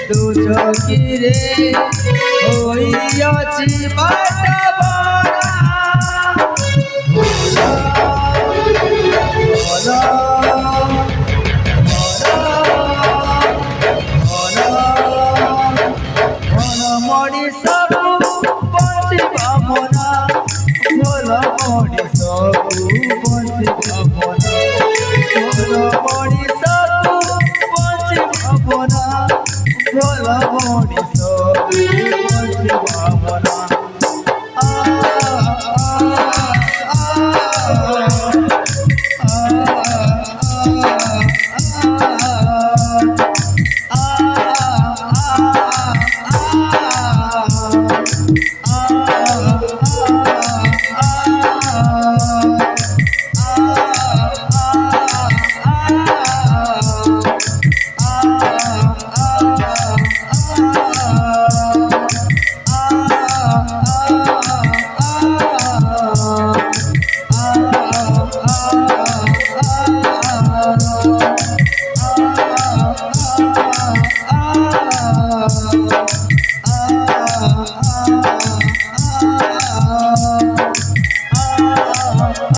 तू चौकीरे होइयाची बाटा बारा भोला मणि सब बचिबा मोना भोला मणि सब बचिबा मोना भोला मणि सब बचिबा मोना भोला मणि